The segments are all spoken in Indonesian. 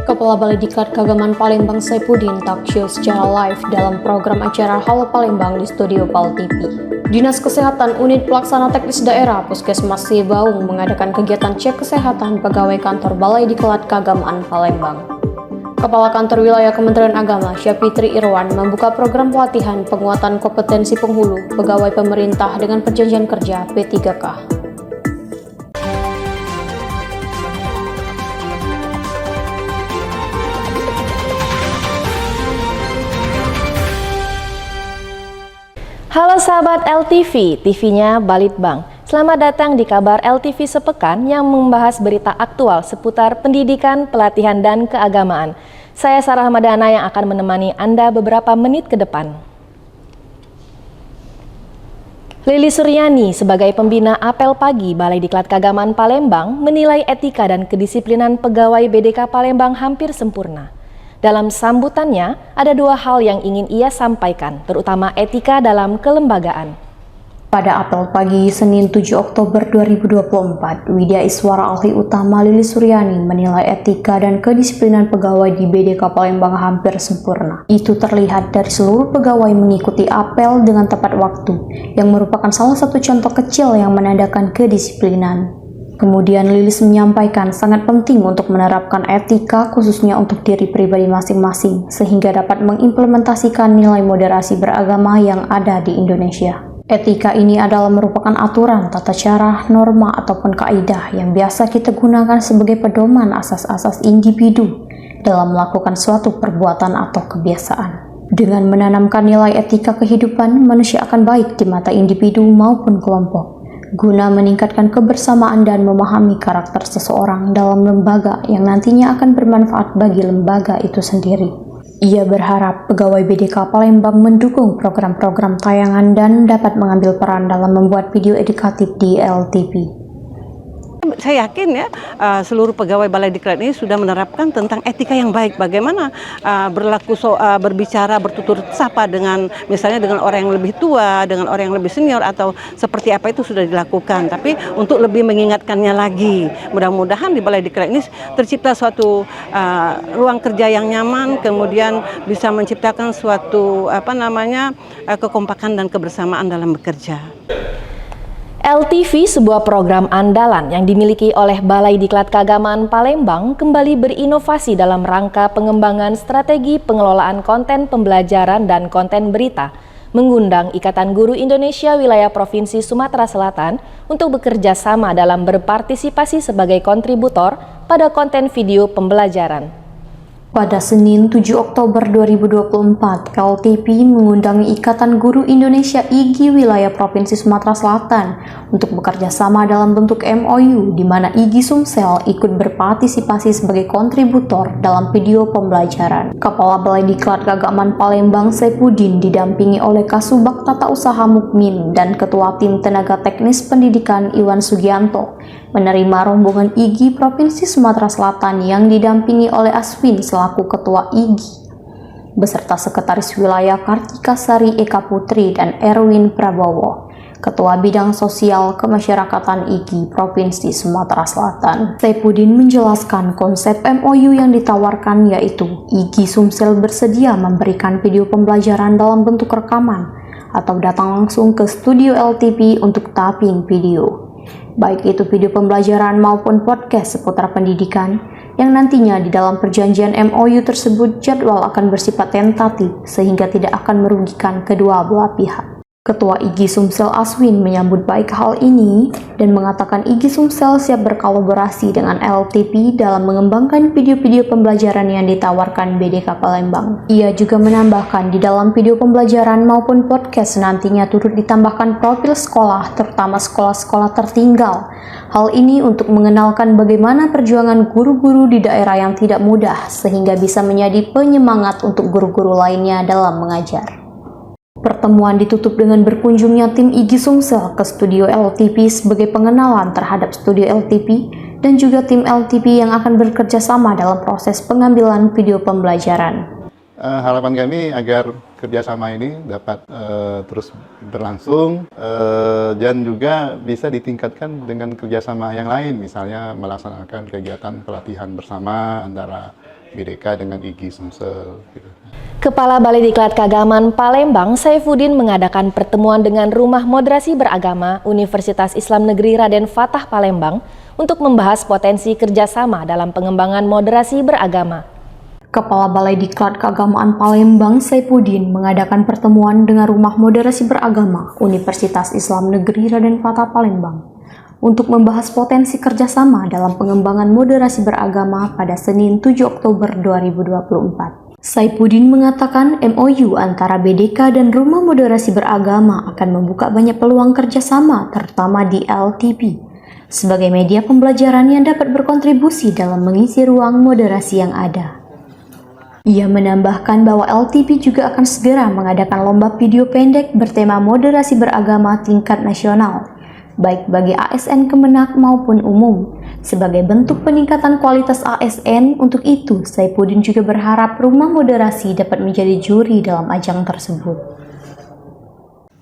Kepala Balai Diklat Keagamaan Palembang Saipudin talkshow secara live dalam program acara Halo Palembang di Studio PAL TV. Dinas Kesehatan Unit Pelaksana Teknis Daerah Puskesmas Sibaung mengadakan kegiatan cek kesehatan pegawai kantor Balai Diklat Keagamaan Palembang. Kepala Kantor Wilayah Kementerian Agama Syafitri Irwan membuka program pelatihan penguatan kompetensi penghulu pegawai pemerintah dengan perjanjian kerja P3K. Halo sahabat LTV, TV-nya Balitbang. Selamat datang di kabar LTV sepekan yang membahas berita aktual seputar pendidikan, pelatihan, dan keagamaan. Saya Sarah Ramadana yang akan menemani Anda beberapa menit ke depan. Lili Suryani sebagai pembina apel pagi Balai Diklat Keagamaan Palembang menilai etika dan kedisiplinan pegawai BDK Palembang hampir sempurna. Dalam sambutannya, ada dua hal yang ingin ia sampaikan, terutama etika dalam kelembagaan. Pada apel pagi Senin 7 Oktober 2024, Widya Iswara Ahli Utama Lili Suryani menilai etika dan kedisiplinan pegawai di BDK Palembang hampir sempurna. Itu terlihat dari seluruh pegawai mengikuti apel dengan tepat waktu, yang merupakan salah satu contoh kecil yang menandakan kedisiplinan. Kemudian Lilis menyampaikan sangat penting untuk menerapkan etika khususnya untuk diri pribadi masing-masing sehingga dapat mengimplementasikan nilai moderasi beragama yang ada di Indonesia. Etika ini adalah merupakan aturan, tata cara, norma, ataupun kaidah yang biasa kita gunakan sebagai pedoman asas-asas individu dalam melakukan suatu perbuatan atau kebiasaan. Dengan menanamkan nilai etika kehidupan, manusia akan baik di mata individu maupun kelompok, guna meningkatkan kebersamaan dan memahami karakter seseorang dalam lembaga yang nantinya akan bermanfaat bagi lembaga itu sendiri. Ia berharap pegawai BDK Palembang mendukung program-program tayangan dan dapat mengambil peran dalam membuat video edukatif di LTV. Saya yakin ya seluruh pegawai Balai Diklat ini sudah menerapkan tentang etika yang baik. Bagaimana berbicara, bertutur sapa dengan misalnya dengan orang yang lebih tua, dengan orang yang lebih senior atau seperti apa itu sudah dilakukan. Tapi untuk lebih mengingatkannya lagi, mudah-mudahan di Balai Diklat ini tercipta suatu ruang kerja yang nyaman, kemudian bisa menciptakan suatu kekompakan dan kebersamaan dalam bekerja. LTV, sebuah program andalan yang dimiliki oleh Balai Diklat Keagamaan Palembang, kembali berinovasi dalam rangka pengembangan strategi pengelolaan konten pembelajaran dan konten berita, mengundang Ikatan Guru Indonesia Wilayah Provinsi Sumatera Selatan untuk bekerja sama dalam berpartisipasi sebagai kontributor pada konten video pembelajaran. Pada Senin 7 Oktober 2024, LTV mengundang Ikatan Guru Indonesia IGI Wilayah Provinsi Sumatera Selatan untuk bekerja sama dalam bentuk MOU di mana IGI Sumsel ikut berpartisipasi sebagai kontributor dalam video pembelajaran. Kepala Balai Diklat Keagamaan Palembang Saipudin didampingi oleh Kasubag Tata Usaha Mukmin dan Ketua Tim Tenaga Teknis Pendidikan Iwan Sugianto menerima rombongan IGI Provinsi Sumatera Selatan yang didampingi oleh Aswin selaku Ketua IGI, beserta Sekretaris Wilayah Kartika Sari Eka Putri dan Erwin Prabowo, Ketua Bidang Sosial Kemasyarakatan IGI Provinsi Sumatera Selatan. Saipudin menjelaskan konsep MOU yang ditawarkan yaitu IGI Sumsel bersedia memberikan video pembelajaran dalam bentuk rekaman atau datang langsung ke studio LTV untuk tapping video, baik itu video pembelajaran maupun podcast seputar pendidikan, yang nantinya di dalam perjanjian MOU tersebut jadwal akan bersifat tentatif sehingga tidak akan merugikan kedua belah pihak. Ketua IGI Sumsel Aswin menyambut baik hal ini dan mengatakan IGI Sumsel siap berkolaborasi dengan LTV dalam mengembangkan video-video pembelajaran yang ditawarkan BDK Palembang. Ia juga menambahkan di dalam video pembelajaran maupun podcast nantinya turut ditambahkan profil sekolah, terutama sekolah-sekolah tertinggal. Hal ini untuk mengenalkan bagaimana perjuangan guru-guru di daerah yang tidak mudah sehingga bisa menjadi penyemangat untuk guru-guru lainnya dalam mengajar. Pertemuan ditutup dengan berkunjungnya tim IGI Sumsel ke studio LTV sebagai pengenalan terhadap studio LTV dan juga tim LTV yang akan bekerja sama dalam proses pengambilan video pembelajaran. Harapan kami agar kerjasama ini dapat terus berlangsung dan juga bisa ditingkatkan dengan kerjasama yang lain, misalnya melaksanakan kegiatan pelatihan bersama antara BDK dengan IGI Sumsel gitu. Kepala Balai Diklat Keagamaan Palembang, Saifuddin, mengadakan pertemuan dengan Rumah Moderasi Beragama Universitas Islam Negeri Raden Fatah Palembang untuk membahas potensi kerjasama dalam pengembangan moderasi beragama. Kepala Balai Diklat Keagamaan Palembang, Saifuddin, mengadakan pertemuan dengan Rumah Moderasi Beragama Universitas Islam Negeri Raden Fatah Palembang untuk membahas potensi kerjasama dalam pengembangan moderasi beragama pada Senin 7 Oktober 2024. Saifuddin mengatakan MOU antara BDK dan Rumah Moderasi Beragama akan membuka banyak peluang kerjasama, terutama di LTP, sebagai media pembelajaran yang dapat berkontribusi dalam mengisi ruang moderasi yang ada. Ia menambahkan bahwa LTP juga akan segera mengadakan lomba video pendek bertema moderasi beragama tingkat nasional, baik bagi ASN Kemenak maupun umum, sebagai bentuk peningkatan kualitas ASN. Untuk itu, Saifuddin juga berharap Rumah Moderasi dapat menjadi juri dalam ajang tersebut.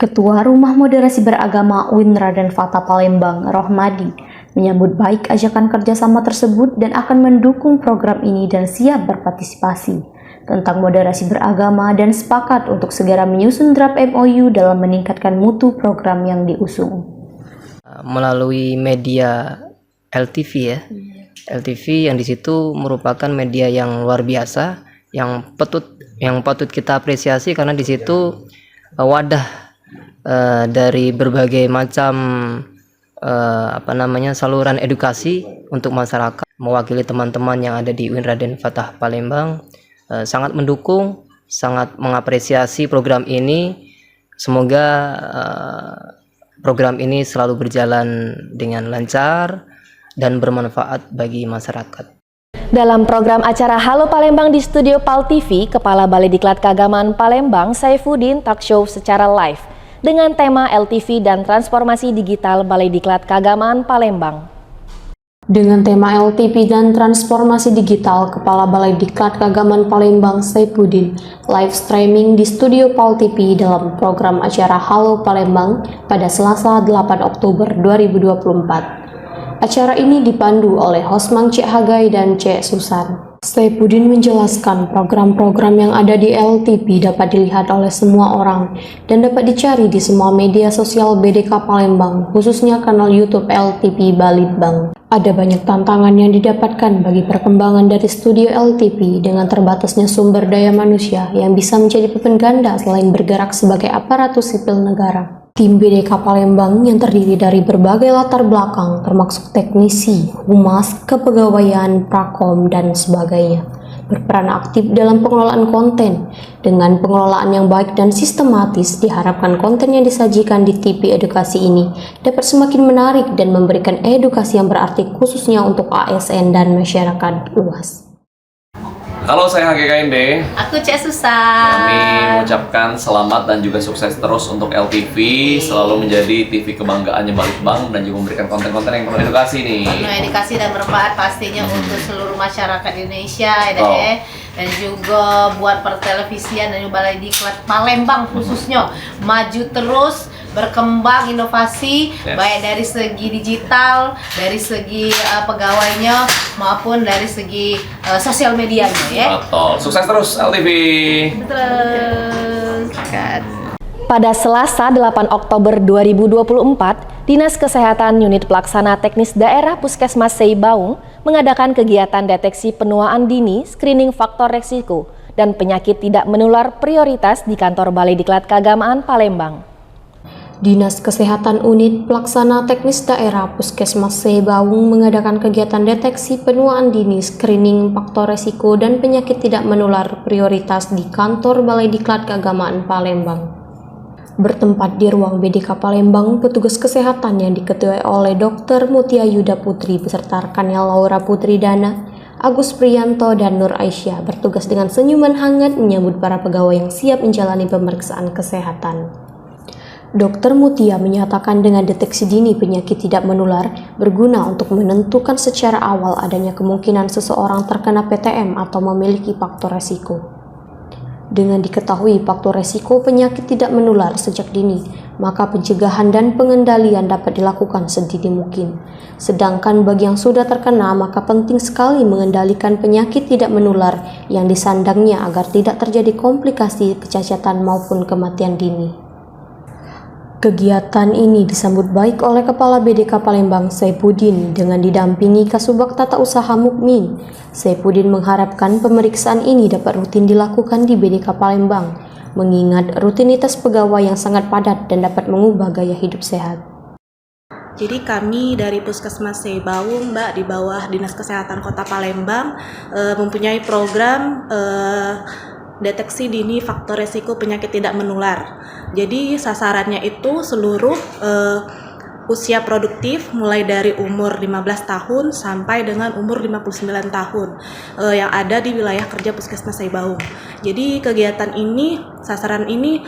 Ketua Rumah Moderasi Beragama UIN Raden Fatah Palembang, Rohmadi, menyambut baik ajakan kerjasama tersebut dan akan mendukung program ini dan siap berpartisipasi tentang moderasi beragama dan sepakat untuk segera menyusun draft MOU dalam meningkatkan mutu program yang diusung. Melalui media LTV ya, LTV yang di situ merupakan media yang luar biasa, yang patut kita apresiasi karena di situ wadah dari berbagai macam saluran edukasi untuk masyarakat. Mewakili teman-teman yang ada di UIN Raden Fatah Palembang, sangat mendukung, sangat mengapresiasi program ini. Semoga program ini selalu berjalan dengan lancar dan bermanfaat bagi masyarakat. Dalam program acara Halo Palembang di studio PAL TV, Kepala Balai Diklat Keagamaan Palembang, Saifuddin, talk show secara live dengan tema LTV dan transformasi digital Balai Diklat Keagamaan Palembang. Dengan tema LTP dan transformasi digital, Kepala Balai Diklat Keagamaan Palembang, Saifuddin, live streaming di studio PAL TV dalam program acara Halo Palembang pada Selasa 8 Oktober 2024. Acara ini dipandu oleh Hosmang Cek Hagai dan Cek Susan. Saifuddin menjelaskan program-program yang ada di LTP dapat dilihat oleh semua orang dan dapat dicari di semua media sosial BDK Palembang, khususnya kanal YouTube LTP Balitbang. Ada banyak tantangan yang didapatkan bagi perkembangan dari studio LTP dengan terbatasnya sumber daya manusia yang bisa menjadi beban ganda selain bergerak sebagai aparatus sipil negara. Tim BDK Palembang yang terdiri dari berbagai latar belakang termasuk teknisi, humas, kepegawaian, prakom, dan sebagainya, berperan aktif dalam pengelolaan konten. Dengan pengelolaan yang baik dan sistematis, diharapkan konten yang disajikan di TV edukasi ini dapat semakin menarik dan memberikan edukasi yang berarti khususnya untuk ASN dan masyarakat luas. Halo, saya HGKND. Aku Cek Susan. Kami mengucapkan selamat dan juga sukses terus untuk LTV, selalu menjadi TV kebanggaannya Balitbang dan juga memberikan konten-konten yang penuh edukasi nih. Penuh edukasi dan bermanfaat pastinya untuk seluruh masyarakat Indonesia dan juga buat pertelevisian dan Balai Diklat Palembang khususnya maju terus, berkembang inovasi, baik dari segi digital, dari segi pegawainya maupun dari segi sosial medianya ya. Betul. Sukses terus LTV. Terus kan. Pada Selasa 8 Oktober 2024, Dinas Kesehatan Unit Pelaksana Teknis Daerah Puskesmas Seibaung mengadakan kegiatan deteksi penuaan dini, screening faktor resiko, dan penyakit tidak menular prioritas di kantor Balai Diklat Keagamaan Palembang. Dinas Kesehatan Unit Pelaksana Teknis Daerah Puskesmas Seibaung mengadakan kegiatan deteksi penuaan dini, screening faktor resiko, dan penyakit tidak menular prioritas di kantor Balai Diklat Keagamaan Palembang. Bertempat di ruang BDK Palembang, petugas kesehatan yang diketuai oleh Dr. Mutia Yuda Putri beserta rekannya Laura Putri Dana, Agus Priyanto, dan Nur Aisyah bertugas dengan senyuman hangat menyambut para pegawai yang siap menjalani pemeriksaan kesehatan. Dr. Mutia menyatakan dengan deteksi dini penyakit tidak menular berguna untuk menentukan secara awal adanya kemungkinan seseorang terkena PTM atau memiliki faktor resiko. Dengan diketahui faktor resiko penyakit tidak menular sejak dini, maka pencegahan dan pengendalian dapat dilakukan sedini mungkin. Sedangkan bagi yang sudah terkena, maka penting sekali mengendalikan penyakit tidak menular yang disandangnya agar tidak terjadi komplikasi, kecacatan maupun kematian dini. Kegiatan ini disambut baik oleh Kepala BDK Palembang Saifuddin dengan didampingi Kasubag Tata Usaha Mukmin. Saifuddin mengharapkan pemeriksaan ini dapat rutin dilakukan di BDK Palembang, mengingat rutinitas pegawai yang sangat padat dan dapat mengubah gaya hidup sehat. Jadi kami dari Puskesmas Seibaung, Mbak, di bawah Dinas Kesehatan Kota Palembang mempunyai program deteksi dini faktor resiko penyakit tidak menular. Jadi sasarannya itu seluruh usia produktif mulai dari umur 15 tahun sampai dengan umur 59 tahun yang ada di wilayah kerja Puskesmas Seibaung. Jadi kegiatan ini, sasaran ini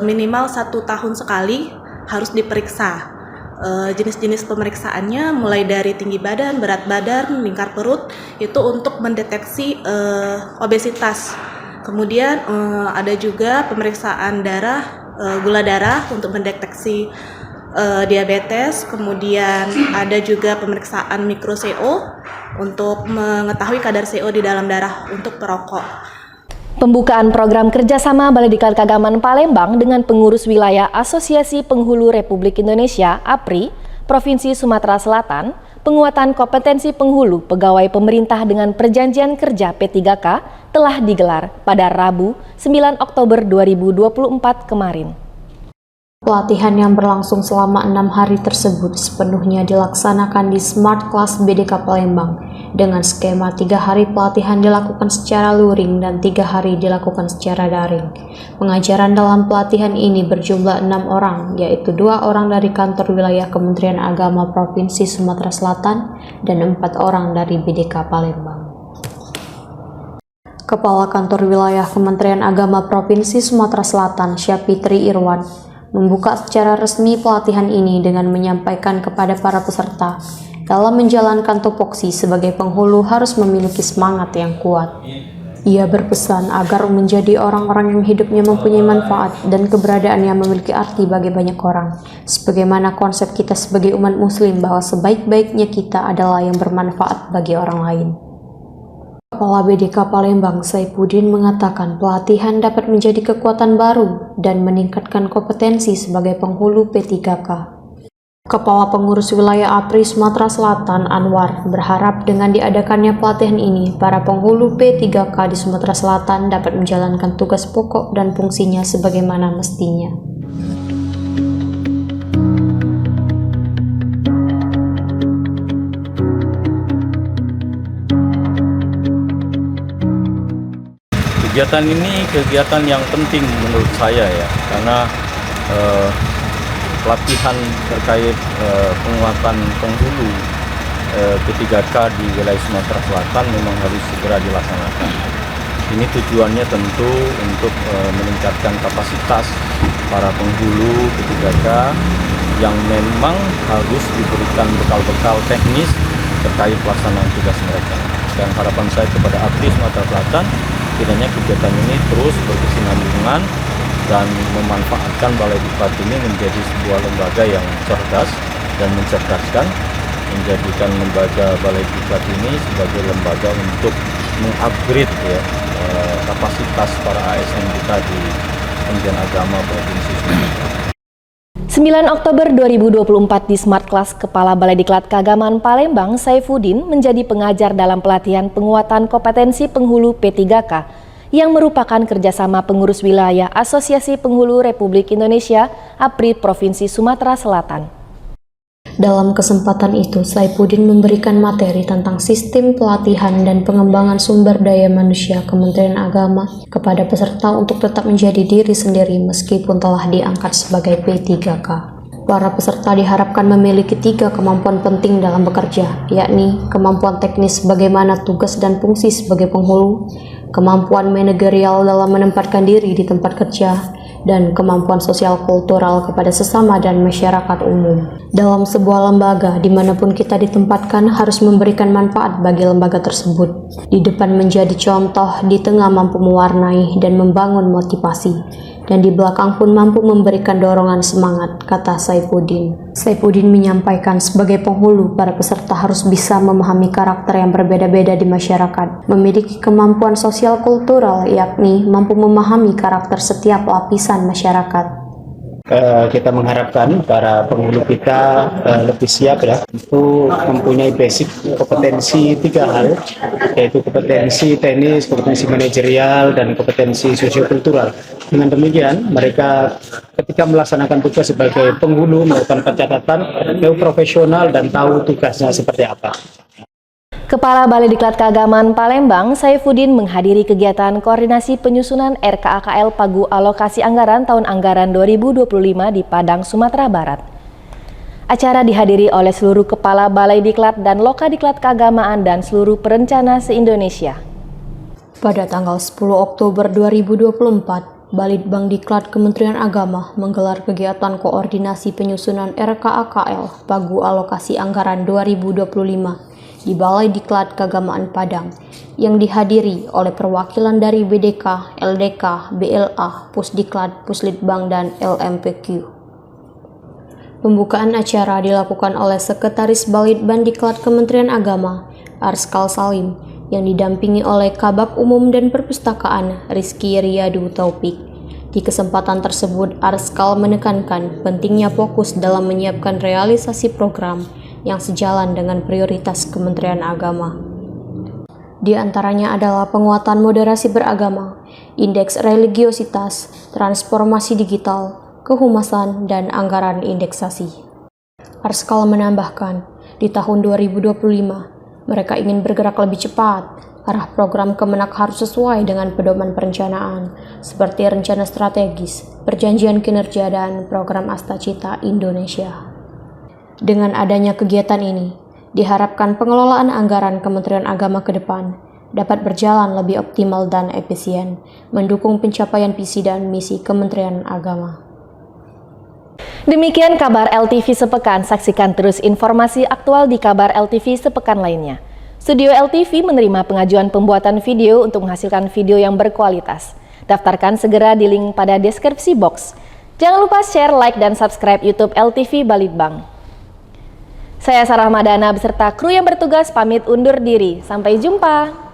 minimal 1 tahun sekali harus diperiksa. Jenis-jenis pemeriksaannya mulai dari tinggi badan, berat badan, lingkar perut, itu untuk mendeteksi obesitas. Kemudian ada juga pemeriksaan darah, gula darah untuk mendeteksi diabetes. Kemudian ada juga pemeriksaan mikro CO untuk mengetahui kadar CO di dalam darah untuk perokok. Pembukaan program kerjasama Balai Diklat Kagaman Palembang dengan pengurus wilayah Asosiasi Penghulu Republik Indonesia (APRI) Provinsi Sumatera Selatan, penguatan kompetensi penghulu pegawai pemerintah dengan perjanjian kerja P3K telah digelar pada Rabu 9 Oktober 2024 kemarin. Pelatihan yang berlangsung selama 6 hari tersebut sepenuhnya dilaksanakan di Smart Class BDK Palembang dengan skema 3 hari pelatihan dilakukan secara luring dan 3 hari dilakukan secara daring. Pengajaran dalam pelatihan ini berjumlah 6 orang, yaitu 2 orang dari kantor wilayah Kementerian Agama Provinsi Sumatera Selatan dan 4 orang dari BDK Palembang. Kepala Kantor Wilayah Kementerian Agama Provinsi Sumatera Selatan, Syafitri Irwan, membuka secara resmi pelatihan ini dengan menyampaikan kepada para peserta dalam menjalankan tupoksi sebagai penghulu harus memiliki semangat yang kuat. Ia berpesan agar menjadi orang-orang yang hidupnya mempunyai manfaat dan keberadaannya memiliki arti bagi banyak orang. Sebagaimana konsep kita sebagai umat muslim bahwa sebaik-baiknya kita adalah yang bermanfaat bagi orang lain. Kepala BDK Palembang Saifuddin mengatakan pelatihan dapat menjadi kekuatan baru dan meningkatkan kompetensi sebagai penghulu P3K. Kepala Pengurus Wilayah APRI Sumatera Selatan Anwar berharap dengan diadakannya pelatihan ini, para penghulu P3K di Sumatera Selatan dapat menjalankan tugas pokok dan fungsinya sebagaimana mestinya. Kegiatan ini kegiatan yang penting menurut saya ya, karena pelatihan terkait penguatan penghulu P3K di wilayah Sumatera Selatan memang harus segera dilaksanakan. Ini tujuannya tentu untuk meningkatkan kapasitas para penghulu P3K yang memang harus diberikan bekal-bekal teknis terkait pelaksanaan tugas mereka. Dan harapan saya kepada APRI Sumatera Selatan, kiranya kegiatan ini terus berkesinambungan dan memanfaatkan Balai Diklat ini menjadi sebuah lembaga yang cerdas dan mencerdaskan, menjadikan lembaga Balai Diklat ini sebagai lembaga untuk mengupgrade ya, kapasitas para ASN kita di Kementerian Agama Provinsi Sumatera. 9 Oktober 2024 di Smart Class, Kepala Balai Diklat Kagaman Palembang Saifuddin menjadi pengajar dalam pelatihan penguatan kompetensi penghulu P3K yang merupakan kerjasama pengurus wilayah Asosiasi Penghulu Republik Indonesia APRI Provinsi Sumatera Selatan. Dalam kesempatan itu, Saifuddin memberikan materi tentang sistem pelatihan dan pengembangan sumber daya manusia Kementerian Agama kepada peserta untuk tetap menjadi diri sendiri meskipun telah diangkat sebagai P3K. Para peserta diharapkan memiliki 3 kemampuan penting dalam bekerja, yakni kemampuan teknis bagaimana tugas dan fungsi sebagai penghulu, kemampuan manajerial dalam menempatkan diri di tempat kerja, dan kemampuan sosial kultural kepada sesama dan masyarakat umum. Dalam sebuah lembaga, dimanapun kita ditempatkan harus memberikan manfaat bagi lembaga tersebut. Di depan menjadi contoh, di tengah mampu mewarnai dan membangun motivasi, dan di belakang pun mampu memberikan dorongan semangat, kata Saifuddin. Saifuddin menyampaikan sebagai penghulu, para peserta harus bisa memahami karakter yang berbeda-beda di masyarakat, memiliki kemampuan sosial kultural, yakni mampu memahami karakter setiap lapisan masyarakat. Kita mengharapkan para penghulu kita lebih siap ya untuk mempunyai basic kompetensi 3 hal, yaitu kompetensi teknis, kompetensi manajerial, dan kompetensi sosiokultural. Dengan demikian, mereka ketika melaksanakan tugas sebagai penghulu melakukan pencatatan, profesional dan tahu tugasnya seperti apa. Kepala Balai Diklat Keagamaan Palembang, Saifuddin, menghadiri kegiatan koordinasi penyusunan RKAKL Pagu Alokasi Anggaran tahun anggaran 2025 di Padang, Sumatera Barat. Acara dihadiri oleh seluruh Kepala Balai Diklat dan Lokadiklat Keagamaan dan seluruh perencana se-Indonesia. Pada tanggal 10 Oktober 2024, Balitbang Diklat Kementerian Agama menggelar kegiatan koordinasi penyusunan RKAKL Pagu Alokasi Anggaran 2025 di Balai Diklat Keagamaan Padang, yang dihadiri oleh perwakilan dari BDK, LDK, BLA, Pusdiklat, Puslitbang, dan LMPQ. Pembukaan acara dilakukan oleh Sekretaris Balitbang Diklat Kementerian Agama, Arskal Salim, yang didampingi oleh Kabak Umum dan Perpustakaan, Rizky Riyadu Taufik. Di kesempatan tersebut, Arskal menekankan pentingnya fokus dalam menyiapkan realisasi program yang sejalan dengan prioritas Kementerian Agama. Di antaranya adalah penguatan moderasi beragama, indeks religiositas, transformasi digital, kehumasan, dan anggaran indeksasi. Arskal menambahkan, di tahun 2025, mereka ingin bergerak lebih cepat. Arah program Kemenak harus sesuai dengan pedoman perencanaan, seperti rencana strategis, perjanjian kinerja, dan program Astacita Indonesia. Dengan adanya kegiatan ini, diharapkan pengelolaan anggaran Kementerian Agama ke depan dapat berjalan lebih optimal dan efisien, mendukung pencapaian visi dan misi Kementerian Agama. Demikian kabar LTV sepekan. Saksikan terus informasi aktual di kabar LTV sepekan lainnya. Studio LTV menerima pengajuan pembuatan video untuk menghasilkan video yang berkualitas. Daftarkan segera di link pada deskripsi box. Jangan lupa share, like, dan subscribe YouTube LTV Balitbang. Saya Sarah Madana beserta kru yang bertugas pamit undur diri. Sampai jumpa.